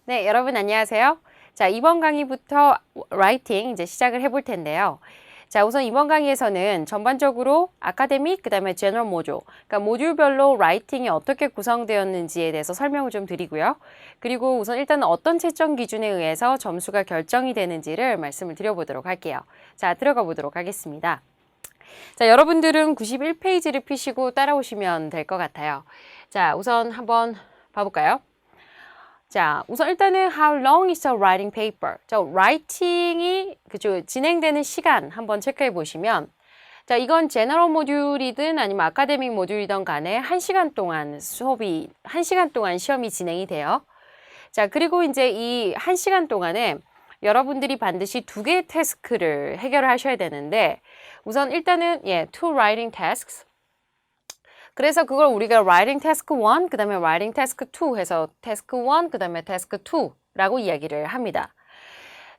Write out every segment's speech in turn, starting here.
네, 여러분 안녕하세요. 자, 이번 강의부터 라이팅 이제 시작을 해볼 텐데요. 자, 우선 이번 강의에서는 전반적으로 아카데믹, 그다음에 제너럴 모듈, 그러니까 모듈별로 라이팅이 어떻게 구성되었는지에 대해서 설명을 좀 드리고요. 그리고 우선 일단 어떤 채점 기준에 의해서 점수가 결정이 되는지를 말씀을 드려보도록 할게요. 자, 들어가 보도록 하겠습니다. 자, 여러분들은 91페이지를 펴시고 따라오시면 될 것 같아요. 자, 우선 한번 봐볼까요? 자, 우선 일단은 how long is a writing paper? 자, writing이 그죠 진행되는 시간 한번 체크해 보시면 자, 이건 제너럴 모듈이든 아니면 아카데믹 모듈이든 간에 1시간 동안 수업이 1시간 동안 시험이 진행이 돼요. 자, 그리고 이제 이 1시간 동안에 여러분들이 반드시 2개의 태스크를 해결을 하셔야 되는데 우선 일단은 two writing tasks 그래서 그걸 우리가 writing task 1, 그 다음에 writing task 2 해서 task 1, 그 다음에 task 2라고 이야기를 합니다.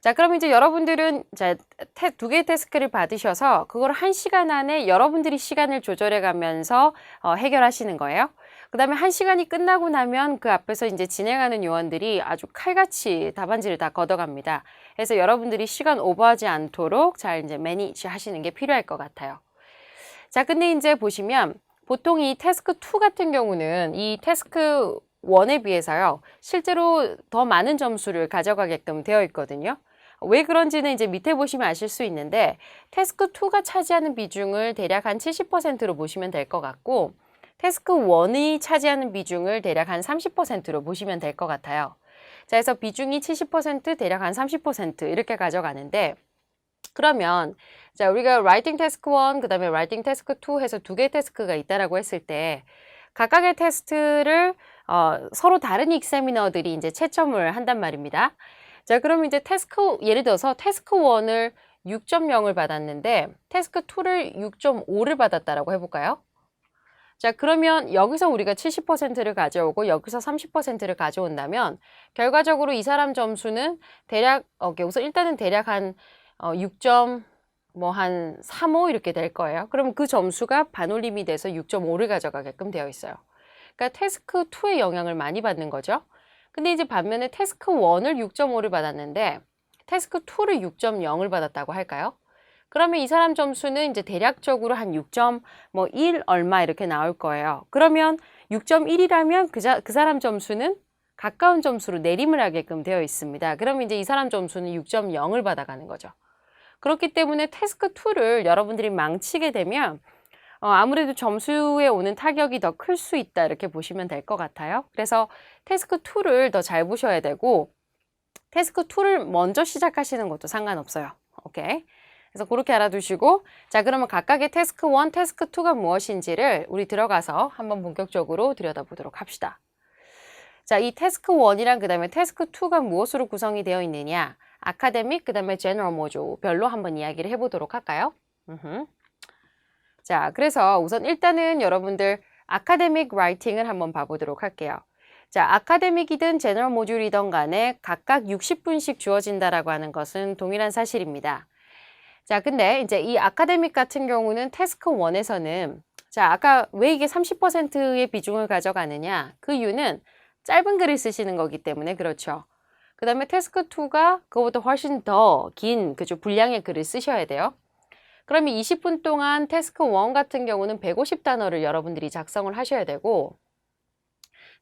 자, 그럼 이제 여러분들은 자, 2개의 태스크를 받으셔서 그걸 1시간 안에 여러분들이 시간을 조절해 가면서 해결하시는 거예요. 그 다음에 1시간이 끝나고 나면 그 앞에서 이제 진행하는 요원들이 아주 칼같이 답안지를 다 걷어갑니다. 그래서 여러분들이 시간 오버하지 않도록 잘 이제 매니지 하시는 게 필요할 것 같아요. 자, 근데 이제 보시면 보통 이 태스크 2 같은 경우는 이 태스크 1에 비해서요. 실제로 더 많은 점수를 가져가게끔 되어 있거든요. 왜 그런지는 이제 밑에 보시면 아실 수 있는데 태스크 2가 차지하는 비중을 대략 한 70%로 보시면 될 것 같고 태스크 1이 차지하는 비중을 대략 한 30%로 보시면 될 것 같아요. 자, 그래서 비중이 70% 대략 한 30% 이렇게 가져가는데 그러면 자, 우리가 writing task 1, 그 다음에 writing task 2 해서 2개의 태스크가 있다라고 했을 때 각각의 테스트를 서로 다른 익사미너들이 이제 채점을 한단 말입니다. 자, 그럼 이제 예를 들어서 태스크 1을 6.0을 받았는데 태스크 2를 6.5를 받았다라고 해볼까요? 자, 그러면 여기서 우리가 70%를 가져오고 여기서 30%를 가져온다면 결과적으로 이 사람 점수는 대략 우선 일단은 대략 한 3.5 이렇게 될 거예요. 그럼 그 점수가 반올림이 돼서 6.5를 가져가게끔 되어 있어요. 그러니까 태스크 2의 영향을 많이 받는 거죠. 근데 이제 반면에 태스크 1을 6.5를 받았는데 태스크 2를 6.0을 받았다고 할까요? 그러면 이 사람 점수는 이제 대략적으로 한 6.1 얼마 이렇게 나올 거예요. 그러면 6.1이라면 그 사람 점수는 가까운 점수로 내림을 하게끔 되어 있습니다. 그러면 이제 이 사람 점수는 6.0을 받아가는 거죠. 그렇기 때문에 태스크 2를 여러분들이 망치게 되면 아무래도 점수에 오는 타격이 더 클 수 있다 이렇게 보시면 될 것 같아요. 그래서 태스크 2를 더 잘 보셔야 되고 태스크 2를 먼저 시작하시는 것도 상관없어요. 오케이. 그래서 그렇게 알아두시고 자, 그러면 각각의 태스크 1, 태스크 2가 무엇인지를 우리 들어가서 한번 본격적으로 들여다보도록 합시다. 자, 이 태스크 1이랑 그 다음에 태스크 2가 무엇으로 구성이 되어 있느냐 아카데믹, 그 다음에 제너럴 모듈 별로 한번 이야기를 해보도록 할까요? 자, 그래서 우선 일단은 여러분들 아카데믹 라이팅을 한번 봐보도록 할게요. 자, 아카데믹이든 제너럴 모듈이든 간에 각각 60분씩 주어진다라고 하는 것은 동일한 사실입니다. 자, 근데 이제 이 아카데믹 같은 경우는 태스크 1에서는 자, 아까 왜 이게 30%의 비중을 가져가느냐 그 이유는 짧은 글을 쓰시는 거기 때문에 그렇죠. 그 다음에 태스크 2가 그거보다 훨씬 더 긴 분량의 글을 쓰셔야 돼요. 그러면 20분 동안 태스크 1 같은 경우는 150단어를 여러분들이 작성을 하셔야 되고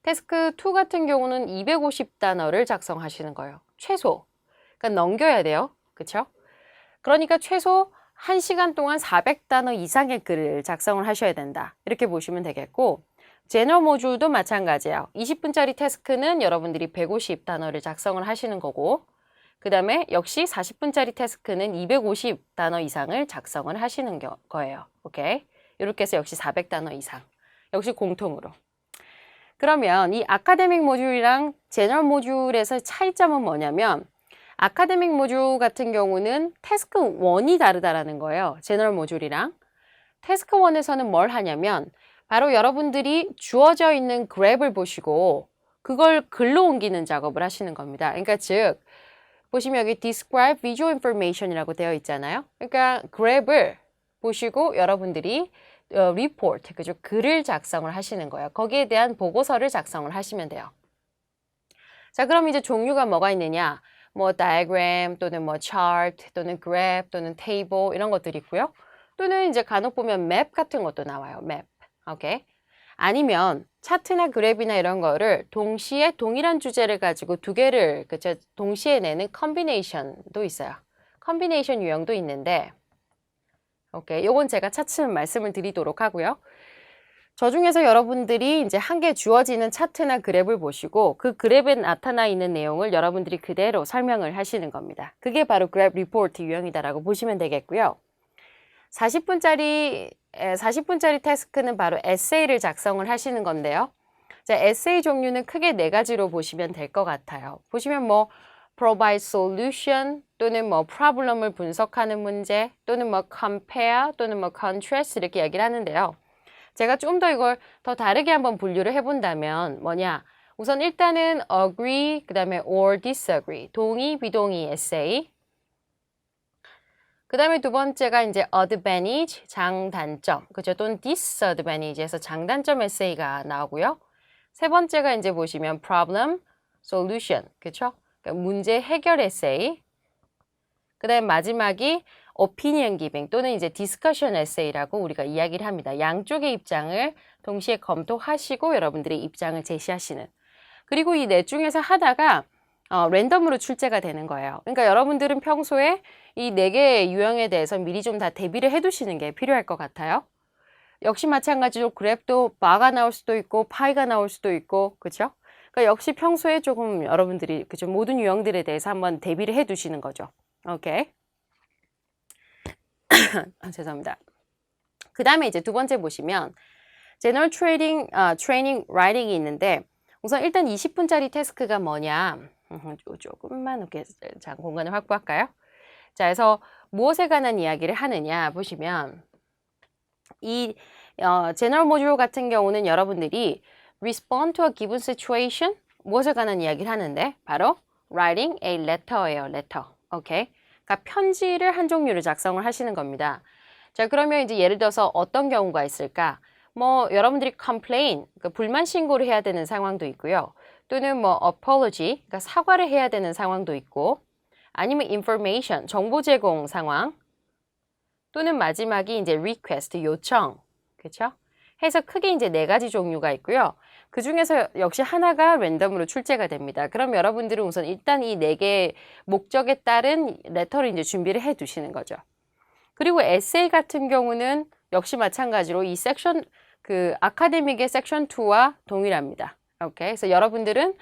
태스크 2 같은 경우는 250단어를 작성하시는 거예요. 최소. 그러니까 넘겨야 돼요. 그렇죠? 그러니까 최소 1시간 동안 400단어 이상의 글을 작성을 하셔야 된다. 이렇게 보시면 되겠고 제너럴 모듈도 마찬가지예요. 20분짜리 태스크는 여러분들이 150단어를 작성을 하시는 거고 그 다음에 역시 40분짜리 태스크는 250단어 이상을 작성을 하시는 거예요. 오케이? 이렇게 해서 역시 400단어 이상. 역시 공통으로. 그러면 이 아카데믹 모듈이랑 제너럴 모듈에서 차이점은 뭐냐면 아카데믹 모듈 같은 경우는 태스크 1이 다르다라는 거예요. 제너럴 모듈이랑. 태스크 1에서는 뭘 하냐면 바로 여러분들이 주어져 있는 그래프를 보시고 그걸 글로 옮기는 작업을 하시는 겁니다. 그러니까 즉 보시면 여기 describe visual information이라고 되어 있잖아요. 그러니까 그래프를 보시고 여러분들이 report, 그죠? 글을 작성을 하시는 거예요. 거기에 대한 보고서를 작성을 하시면 돼요. 자, 그럼 이제 종류가 뭐가 있느냐? 뭐 diagram 또는 뭐 chart 또는 graph 또는 table 이런 것들이 있고요. 또는 이제 간혹 보면 map 같은 것도 나와요. map. 오케이. 아니면 차트나 그래프나 이런 거를 동시에 동일한 주제를 가지고 두 개를 그쵸 동시에 내는 컨비네이션도 있어요. 컨비네이션 유형도 있는데 오케이. 요건 제가 차츰 말씀을 드리도록 하고요. 저 중에서 여러분들이 이제 한 개 주어지는 차트나 그래프를 보시고 그 그래프에 나타나 있는 내용을 여러분들이 그대로 설명을 하시는 겁니다. 그게 바로 그래프 리포트 유형이다라고 보시면 되겠고요. 40분짜리 태스크는 바로 에세이를 작성을 하시는 건데요. 자, 에세이 종류는 크게 네 가지로 보시면 될 것 같아요. 보시면 뭐 provide solution 또는 뭐 problem을 분석하는 문제 또는 뭐 compare 또는 뭐 contrast 이렇게 얘기를 하는데요. 제가 좀 더 이걸 더 다르게 한번 분류를 해본다면 뭐냐? 우선 일단은 agree, 그 다음에 or disagree, 동의, 비동의 에세이. 그 다음에 두 번째가 이제 advantage, 장단점, 그죠? 또는 disadvantage에서 장단점 에세이가 나오고요. 세 번째가 이제 보시면 problem, solution, 그쵸? 그러니까 문제 해결 에세이. 그 다음에 마지막이 opinion giving 또는 이제 discussion essay라고 우리가 이야기를 합니다. 양쪽의 입장을 동시에 검토하시고 여러분들의 입장을 제시하시는. 그리고 이 넷 중에서 하나가 랜덤으로 출제가 되는 거예요. 그러니까 여러분들은 평소에 이 네 개의 유형에 대해서 미리 좀 다 대비를 해두시는 게 필요할 것 같아요. 역시 마찬가지로 그래프도 바가 나올 수도 있고 파이가 나올 수도 있고 그렇죠? 그러니까 역시 평소에 조금 여러분들이 그죠? 모든 유형들에 대해서 한번 대비를 해두시는 거죠. 오케이. 죄송합니다. 그 다음에 이제 두 번째 보시면 General Training Writing이 있는데 우선 일단 20분짜리 태스크가 뭐냐 조금만 이렇게 공간을 확보할까요? 자, 그래서 무엇에 관한 이야기를 하느냐 보시면 이 General Module 같은 경우는 여러분들이 Respond to a given situation 무엇에 관한 이야기를 하는데 바로 Writing a letter예요. letter. 오케이. 그러니까 편지를 한 종류를 작성을 하시는 겁니다. 자, 그러면 이제 예를 들어서 어떤 경우가 있을까? 뭐 여러분들이 complain, 그러니까 불만 신고를 해야 되는 상황도 있고요. 또는 뭐 apology, 그러니까 사과를 해야 되는 상황도 있고, 아니면 information, 정보 제공 상황, 또는 마지막이 이제 request, 요청, 그렇죠? 해서 크게 이제 네 가지 종류가 있고요. 그 중에서 역시 하나가 랜덤으로 출제가 됩니다. 그럼 여러분들은 우선 일단 이 네 개의 목적에 따른 레터를 이제 준비를 해 두시는 거죠. 그리고 에세이 같은 경우는 역시 마찬가지로 이 섹션, 아카데믹의 섹션 2와 동일합니다. 오케이. 그래서 여러분들은,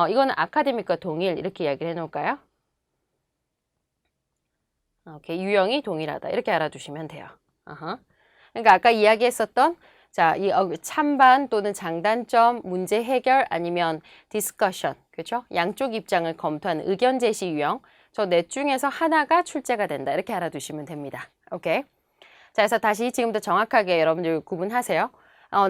이거는 아카데믹과 동일, 이렇게 이야기를 해 놓을까요? 오케이. 유형이 동일하다. 이렇게 알아두시면 돼요. 그러니까 아까 이야기했었던 자, 이 찬반 또는 장단점, 문제 해결 아니면 디스커션, 그렇죠? 양쪽 입장을 검토하는 의견 제시 유형, 저 넷 중에서 하나가 출제가 된다. 이렇게 알아두시면 됩니다. 오케이. 자, 그래서 다시 지금부터 정확하게 여러분들 구분하세요.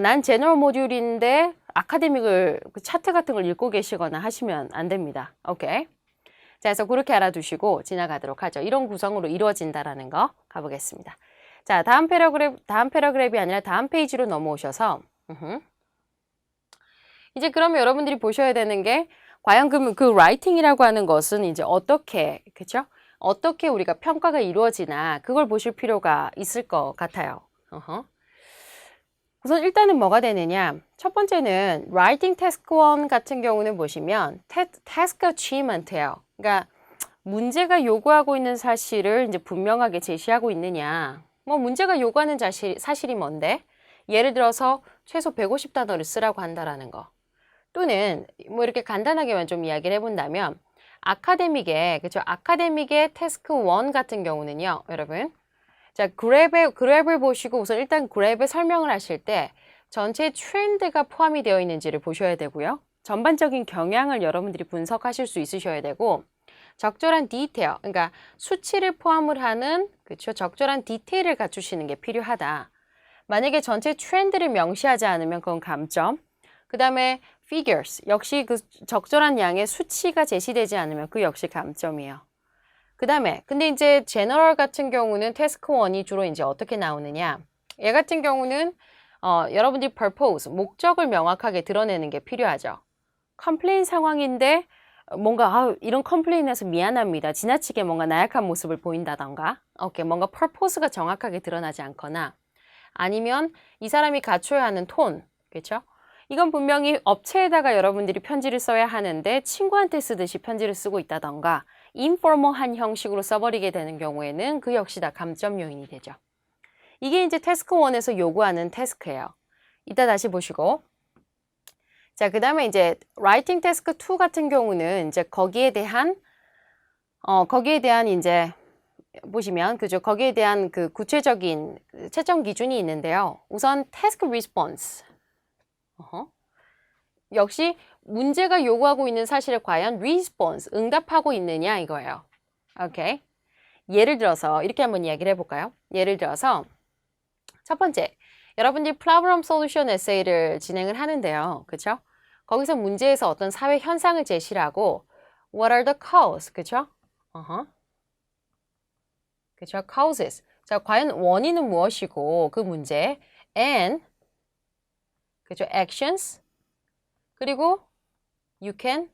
난 제너럴 모듈인데 아카데믹을 차트 같은 걸 읽고 계시거나 하시면 안 됩니다. 오케이. 자, 그래서 그렇게 알아두시고 지나가도록 하죠. 이런 구성으로 이루어진다라는 거 가보겠습니다. 자, 다음 패러그래프이 아니라 다음 페이지로 넘어오셔서 이제 그러면 여러분들이 보셔야 되는 게 과연 그 라이팅이라고 하는 것은 이제 어떻게, 그쵸? 어떻게 우리가 평가가 이루어지나 그걸 보실 필요가 있을 것 같아요. 우선 일단은 뭐가 되느냐? 첫 번째는 Writing Task 1 같은 경우는 보시면 Task Achievement예요. 그러니까 문제가 요구하고 있는 사실을 이제 분명하게 제시하고 있느냐. 뭐 문제가 요구하는 사실이 뭔데? 예를 들어서 최소 150단어를 쓰라고 한다라는 거. 또는 뭐 이렇게 간단하게만 좀 이야기를 해본다면 아카데믹의 태스크 1 같은 경우는요, 여러분. 자, 그래프를 보시고 우선 일단 그래프의 설명을 하실 때 전체 트렌드가 포함이 되어 있는지를 보셔야 되고요. 전반적인 경향을 여러분들이 분석하실 수 있으셔야 되고 적절한 디테일, 그러니까 수치를 포함을 하는 그렇죠? 적절한 디테일을 갖추시는 게 필요하다. 만약에 전체 트렌드를 명시하지 않으면 그건 감점. 그 다음에 figures, 역시 그 적절한 양의 수치가 제시되지 않으면 그 역시 감점이에요. 그 다음에 근데 이제 제너럴 같은 경우는 태스크 1이 주로 이제 어떻게 나오느냐. 얘 같은 경우는 여러분들이 purpose, 목적을 명확하게 드러내는 게 필요하죠. 컴플레인 상황인데 뭔가 이런 컴플레인에서 미안합니다. 지나치게 뭔가 나약한 모습을 보인다던가 오케이, 뭔가 퍼포스가 정확하게 드러나지 않거나 아니면 이 사람이 갖춰야 하는 톤, 그렇죠? 이건 분명히 업체에다가 여러분들이 편지를 써야 하는데 친구한테 쓰듯이 편지를 쓰고 있다던가 인포멀한 형식으로 써버리게 되는 경우에는 그 역시 다 감점 요인이 되죠. 이게 이제 태스크 1에서 요구하는 태스크예요. 이따 다시 보시고. 자, 그 다음에 이제 라이팅 태스크 2 같은 경우는 이제 거기에 대한 이제 보시면 그죠? 거기에 대한 그 구체적인 채점 기준이 있는데요. 우선 태스크 리스폰스. 역시 문제가 요구하고 있는 사실에 과연 response, 응답하고 있느냐 이거예요. 오케이. 예를 들어서 이렇게 한번 이야기를 해볼까요? 예를 들어서 첫 번째, 여러분들이 problem solution 에세이를 진행을 하는데요. 그렇죠? 거기서 문제에서 어떤 사회 현상을 제시를 하고 what are the causes, 그렇죠? 그렇죠? causes. 자, 과연 원인은 무엇이고 그 문제 and 그렇죠? actions 그리고 you can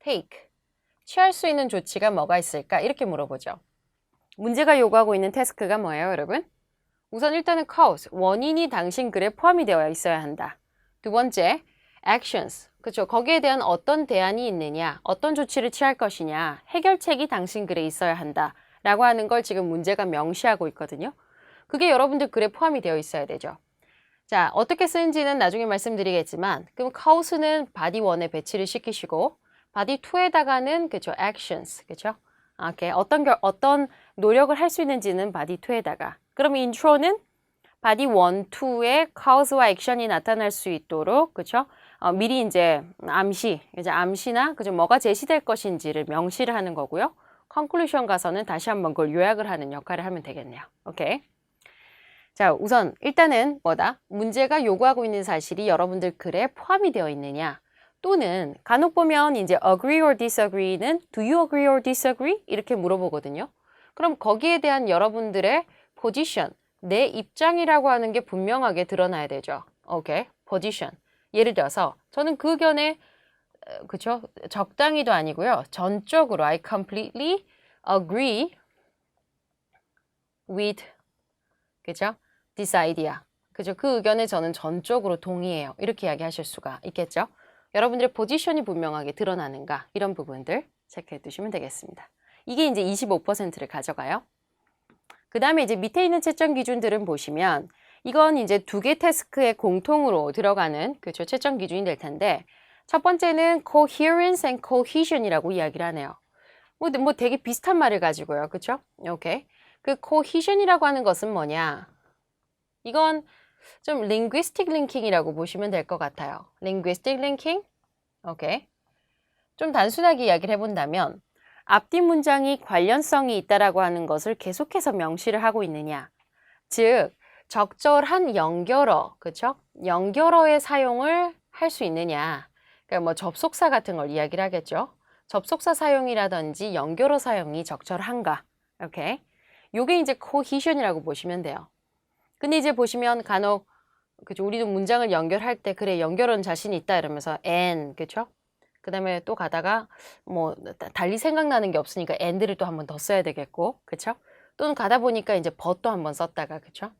take. 취할 수 있는 조치가 뭐가 있을까? 이렇게 물어보죠. 문제가 요구하고 있는 태스크가 뭐예요, 여러분? 우선 일단은 cause, 원인이 당신 글에 포함이 되어 있어야 한다. 두 번째, actions. 그렇죠. 거기에 대한 어떤 대안이 있느냐, 어떤 조치를 취할 것이냐, 해결책이 당신 글에 있어야 한다. 라고 하는 걸 지금 문제가 명시하고 있거든요. 그게 여러분들 글에 포함이 되어 있어야 되죠. 자, 어떻게 쓰는지는 나중에 말씀드리겠지만 그럼 cause는 body 1에 배치를 시키시고 body 2에다가는 그죠, actions. 그죠? 오케이. 어떤 노력을 할 수 있는지는 body 2에다가. 그럼 intro는 body 1, 2의 cause와 action이 나타날 수 있도록 그죠? 미리 이제 암시나 그죠? 뭐가 제시될 것인지를 명시를 하는 거고요. conclusion 가서는 다시 한번 그걸 요약을 하는 역할을 하면 되겠네요. 오케이. 자, 우선 일단은 뭐다? 문제가 요구하고 있는 사실이 여러분들 글에 포함이 되어 있느냐 또는 간혹 보면 이제 agree or disagree는 do you agree or disagree? 이렇게 물어보거든요. 그럼 거기에 대한 여러분들의 position, 내 입장이라고 하는 게 분명하게 드러나야 되죠. 오케이, position. 예를 들어서 저는 그 의견에 그쵸? 적당히도 아니고요. 전적으로 I completely agree with 그죠? this idea. 그죠? 그 의견에 저는 전적으로 동의해요. 이렇게 이야기하실 수가 있겠죠? 여러분들의 포지션이 분명하게 드러나는가 이런 부분들 체크해 두시면 되겠습니다. 이게 이제 25%를 가져가요. 그 다음에 이제 밑에 있는 채점 기준들은 보시면 이건 이제 두 개 태스크에 공통으로 들어가는 그죠? 채점 기준이 될 텐데 첫 번째는 coherence and cohesion이라고 이야기를 하네요. 뭐 되게 비슷한 말을 가지고요. 그쵸? 오케이. 그 cohesion이라고 하는 것은 뭐냐? 이건 좀 linguistic linking이라고 보시면 될 것 같아요. linguistic linking? 오케이. 좀 단순하게 이야기를 해본다면 앞뒤 문장이 관련성이 있다라고 하는 것을 계속해서 명시를 하고 있느냐. 즉, 적절한 연결어, 그쵸? 연결어의 사용을 할 수 있느냐. 그러니까 뭐 접속사 같은 걸 이야기를 하겠죠. 접속사 사용이라든지 연결어 사용이 적절한가. 오케이. 요게 이제 cohesion이라고 보시면 돼요. 근데 이제 보시면 간혹 그죠? 우리도 문장을 연결할 때 그래 연결은 자신 있다 이러면서 and 그쵸? 그 다음에 또 가다가 뭐 달리 생각나는 게 없으니까 and를 또 한 번 더 써야 되겠고 그쵸? 또는 가다 보니까 이제 but도 한 번 썼다가 그쵸?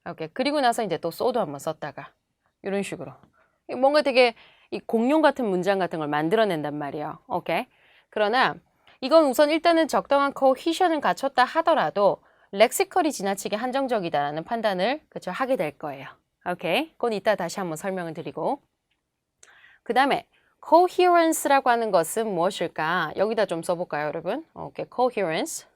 오케이. 그리고 나서 이제 또 so도 한 번 썼다가 이런 식으로 뭔가 되게 이 공룡 같은 문장 같은 걸 만들어낸단 말이에요. 오케이. 그러나 이건 우선 일단은 적당한 cohesion을 갖췄다 하더라도 렉시컬이 지나치게 한정적이다라는 판단을 그쵸 하게 될 거예요. 오케이. 그건 이따 다시 한번 설명을 드리고 그 다음에 coherence라고 하는 것은 무엇일까? 여기다 좀 써볼까요, 여러분? 오케이. coherence.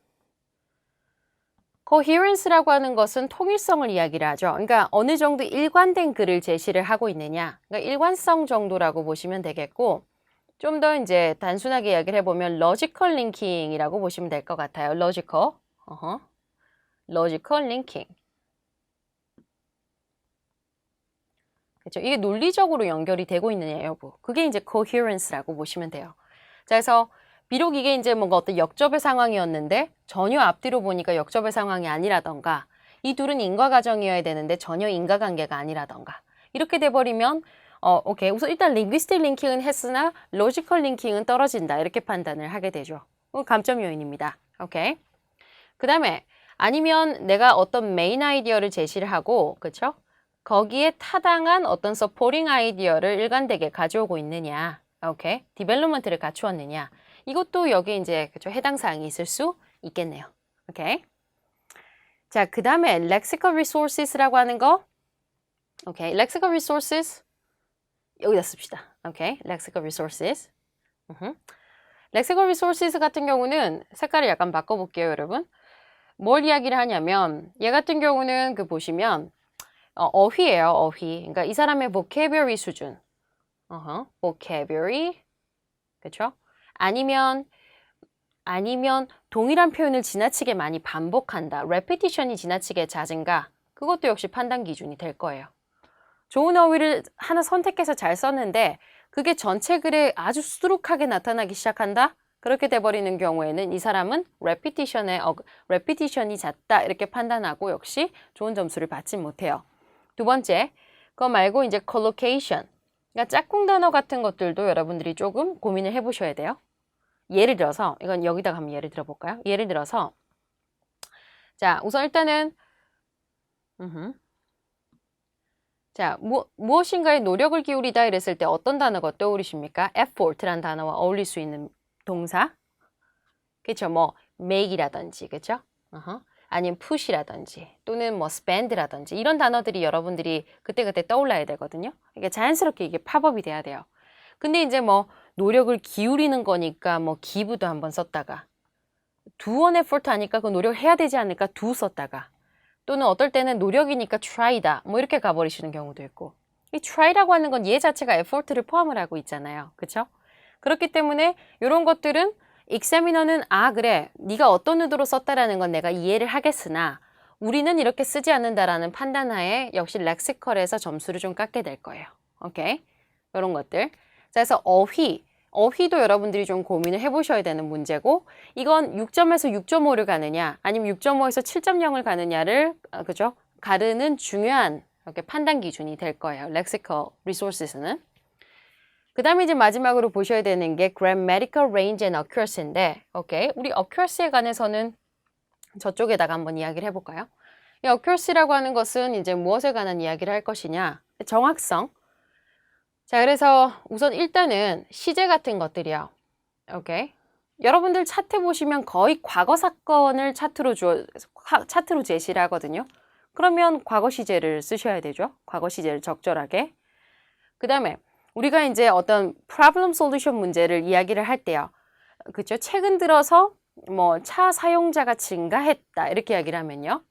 coherence라고 하는 것은 통일성을 이야기를 하죠. 그러니까 어느 정도 일관된 글을 제시를 하고 있느냐. 그러니까 일관성 정도라고 보시면 되겠고 좀 더 이제 단순하게 이야기를 해보면 logical linking이라고 보시면 될 것 같아요. logical. logical linking. 그렇죠? 이게 논리적으로 연결이 되고 있느냐 여부. 그게 이제 coherence라고 보시면 돼요. 자, 그래서 비록 이게 이제 뭔가 어떤 역접의 상황이었는데 전혀 앞뒤로 보니까 역접의 상황이 아니라던가 이 둘은 인과과정이어야 되는데 전혀 인과관계가 아니라던가 이렇게 돼버리면 오케이. 우선 일단 linguistic 링킹은 했으나 logical 링킹은 떨어진다. 이렇게 판단을 하게 되죠. 감점 요인입니다. 오케이. 그 다음에 아니면 내가 어떤 메인 아이디어를 제시를 하고, 그쵸? 거기에 타당한 어떤 서포팅 아이디어를 일관되게 가져오고 있느냐. 오케이. 디벨롭먼트를 갖추었느냐. 이것도 여기 이제 그쵸? 해당 사항이 있을 수 있겠네요. 오케이. 자, 그 다음에 lexical resources라고 하는 거. 오케이. lexical resources. 여기다 씁시다. 오케이. lexical resources. lexical resources 같은 경우는 색깔을 약간 바꿔볼게요, 여러분. 뭘 이야기를 하냐면 얘 같은 경우는 그 보시면 어휘예요, 어휘. 그러니까 이 사람의 vocabulary 수준. vocabulary. 그렇죠? 아니면 동일한 표현을 지나치게 많이 반복한다. repetition이 지나치게 잦은가? 그것도 역시 판단 기준이 될 거예요. 좋은 어휘를 하나 선택해서 잘 썼는데 그게 전체 글에 아주 수두룩하게 나타나기 시작한다? 그렇게 돼버리는 경우에는 이 사람은 repetition이 잦다 이렇게 판단하고 역시 좋은 점수를 받지 못해요. 두 번째, 그거 말고 이제 collocation. 그러니까 짝꿍 단어 같은 것들도 여러분들이 조금 고민을 해보셔야 돼요. 예를 들어서, 이건 여기다가 한번 예를 들어볼까요? 예를 들어서, 자, 우선 일단은, 자, 무엇인가에 노력을 기울이다 이랬을 때 어떤 단어가 떠오르십니까? effort라는 단어와 어울릴 수 있는 동사. 그쵸? 뭐, make이라든지, 그쵸? 아니면 push이라든지, 또는 뭐, spend라든지, 이런 단어들이 여러분들이 그때그때 떠올라야 되거든요. 이게 자연스럽게 이게 팝업이 돼야 돼요. 근데 이제 뭐, 노력을 기울이는 거니까 뭐, 기부도 한번 썼다가, do an effort 하니까 그 노력을 해야 되지 않을까? do 썼다가, 또는 어떨 때는 노력이니까 try다, 뭐, 이렇게 가버리시는 경우도 있고, 이 try라고 하는 건 얘 자체가 effort를 포함을 하고 있잖아요. 그쵸? 그렇기 때문에 이런 것들은 examiner는 그래 네가 어떤 의도로 썼다라는 건 내가 이해를 하겠으나 우리는 이렇게 쓰지 않는다라는 판단하에 역시 렉시컬에서 점수를 좀 깎게 될 거예요. 오케이? 이런 것들. 자, 그래서 어휘도 여러분들이 좀 고민을 해보셔야 되는 문제고 이건 6점에서 6.5를 가느냐 아니면 6.5에서 7.0을 가느냐를 그죠? 가르는 중요한 이렇게 판단 기준이 될 거예요. 렉시컬 리소스는. 그 다음에 이제 마지막으로 보셔야 되는 게 grammatical range and accuracy인데, 오케이. 우리 accuracy에 관해서는 저쪽에다가 한번 이야기를 해볼까요? 이 accuracy라고 하는 것은 이제 무엇에 관한 이야기를 할 것이냐? 정확성. 자, 그래서 우선 일단은 시제 같은 것들이요. 오케이. 여러분들 차트 보시면 거의 과거 사건을 차트로 제시를 하거든요. 그러면 과거 시제를 쓰셔야 되죠. 과거 시제를 적절하게. 그 다음에 우리가 이제 어떤 problem solution 문제를 이야기를 할 때요. 그죠? 최근 들어서 뭐 차 사용자가 증가했다. 이렇게 이야기를 하면요.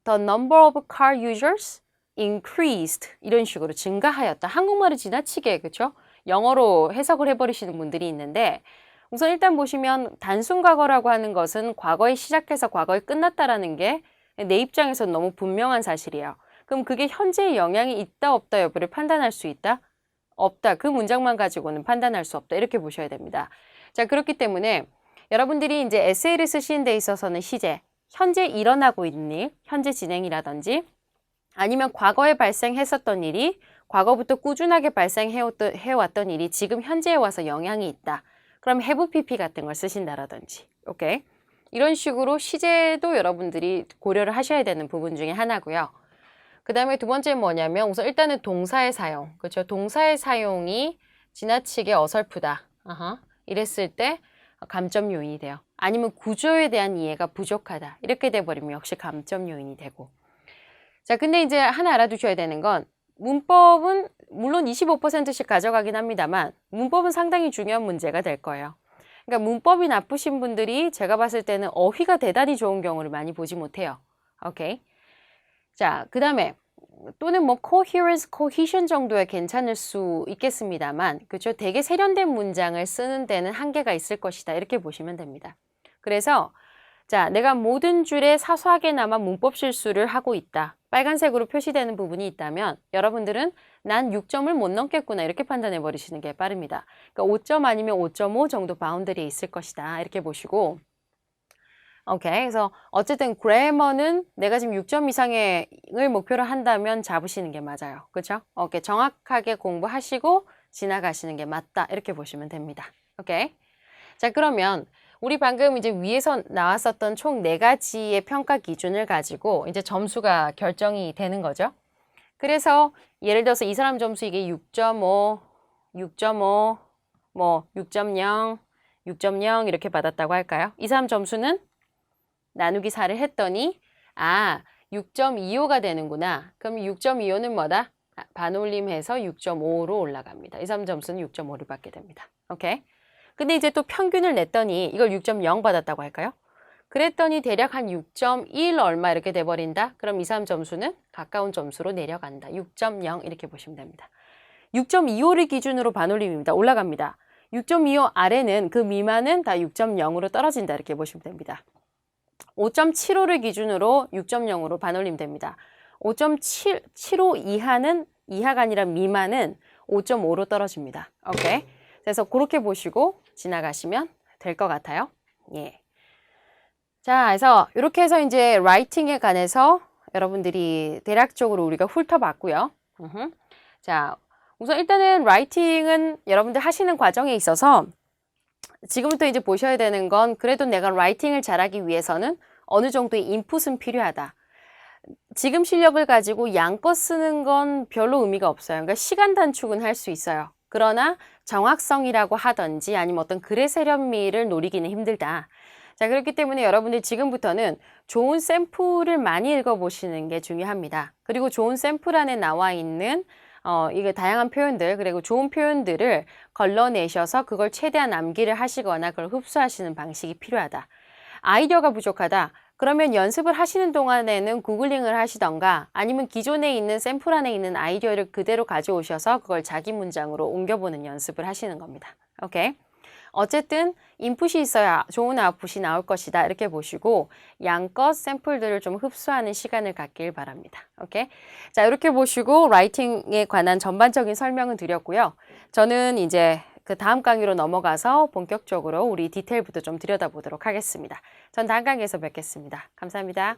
The number of car users increased. 이런 식으로 증가하였다. 한국말을 지나치게, 그죠? 영어로 해석을 해버리시는 분들이 있는데 우선 일단 보시면 단순 과거라고 하는 것은 과거에 시작해서 과거에 끝났다라는 게 내 입장에서 너무 분명한 사실이에요. 그럼 그게 현재에 영향이 있다 없다 여부를 판단할 수 있다? 없다. 그 문장만 가지고는 판단할 수 없다. 이렇게 보셔야 됩니다. 자, 그렇기 때문에 여러분들이 이제 에세이를 쓰시는 데 있어서는 시제, 현재 일어나고 있는 일, 현재 진행이라든지 아니면 과거에 발생했었던 일이 과거부터 꾸준하게 발생해왔던 일이 지금 현재에 와서 영향이 있다. 그럼 have pp 같은 걸 쓰신다라든지. 오케이? 이런 식으로 시제도 여러분들이 고려를 하셔야 되는 부분 중에 하나고요. 그 다음에 두 번째는 뭐냐면 우선 일단은 동사의 사용. 그렇죠? 동사의 사용이 지나치게 어설프다. 이랬을 때 감점 요인이 돼요. 아니면 구조에 대한 이해가 부족하다. 이렇게 돼버리면 역시 감점 요인이 되고. 자, 근데 이제 하나 알아두셔야 되는 건 문법은 물론 25%씩 가져가긴 합니다만 문법은 상당히 중요한 문제가 될 거예요. 그러니까 문법이 나쁘신 분들이 제가 봤을 때는 어휘가 대단히 좋은 경우를 많이 보지 못해요. 오케이. 자, 그 다음에 또는 뭐 coherence, cohesion 정도에 괜찮을 수 있겠습니다만 그렇죠? 되게 세련된 문장을 쓰는 데는 한계가 있을 것이다. 이렇게 보시면 됩니다. 그래서 자, 내가 모든 줄에 사소하게나마 문법 실수를 하고 있다. 빨간색으로 표시되는 부분이 있다면 여러분들은 난 6점을 못 넘겠구나 이렇게 판단해 버리시는 게 빠릅니다. 그러니까 5점 아니면 5.5 정도 바운더리에 있을 것이다. 이렇게 보시고 오케이. 그래서 어쨌든 그래머는 내가 지금 6점 이상을 목표로 한다면 잡으시는 게 맞아요. 그렇죠? 오케이. 정확하게 공부하시고 지나가시는 게 맞다. 이렇게 보시면 됩니다. 오케이. 자, 그러면 우리 방금 이제 위에서 나왔었던 총 4가지의 평가 기준을 가지고 이제 점수가 결정이 되는 거죠. 그래서 예를 들어서 이 사람 점수 이게 6.5, 6.5, 뭐 6.0, 6.0 이렇게 받았다고 할까요? 이 사람 점수는 나누기 4를 했더니 6.25가 되는구나. 그럼 6.25는 뭐다? 반올림해서 6.5로 올라갑니다. 이 사람 점수는 6.5를 받게 됩니다. 오케이? 근데 이제 또 평균을 냈더니 이걸 6.0 받았다고 할까요? 그랬더니 대략 한 6.1 얼마 이렇게 돼버린다? 그럼 이 사람 점수는 가까운 점수로 내려간다. 6.0 이렇게 보시면 됩니다. 6.25를 기준으로 반올림입니다. 올라갑니다. 6.25 아래는 그 미만은 다 6.0으로 떨어진다. 이렇게 보시면 됩니다. 5.75를 기준으로 6.0으로 반올림 됩니다. 5.75 이하가 아니라 미만은 5.5로 떨어집니다. 오케이. 그래서 그렇게 보시고 지나가시면 될 것 같아요. 예. 자, 그래서 이렇게 해서 이제 라이팅에 관해서 여러분들이 대략적으로 우리가 훑어봤고요. 자, 우선 일단은 라이팅은 여러분들 하시는 과정에 있어서 지금부터 이제 보셔야 되는 건 그래도 내가 라이팅을 잘하기 위해서는 어느 정도의 인풋은 필요하다. 지금 실력을 가지고 양껏 쓰는 건 별로 의미가 없어요. 그러니까 시간 단축은 할 수 있어요. 그러나 정확성이라고 하든지 아니면 어떤 글의 세련미를 노리기는 힘들다. 자, 그렇기 때문에 여러분들 지금부터는 좋은 샘플을 많이 읽어보시는 게 중요합니다. 그리고 좋은 샘플 안에 나와 있는 이게 다양한 표현들, 그리고 좋은 표현들을 걸러내셔서 그걸 최대한 암기를 하시거나 그걸 흡수하시는 방식이 필요하다. 아이디어가 부족하다. 그러면 연습을 하시는 동안에는 구글링을 하시던가 아니면 기존에 있는 샘플 안에 있는 아이디어를 그대로 가져오셔서 그걸 자기 문장으로 옮겨보는 연습을 하시는 겁니다. 오케이? 어쨌든 인풋이 있어야 좋은 아웃풋이 나올 것이다. 이렇게 보시고 양껏 샘플들을 좀 흡수하는 시간을 갖길 바랍니다. 오케이? 자, 이렇게 보시고 라이팅에 관한 전반적인 설명을 드렸고요. 저는 이제 그 다음 강의로 넘어가서 본격적으로 우리 디테일부터 좀 들여다보도록 하겠습니다. 전 다음 강의에서 뵙겠습니다. 감사합니다.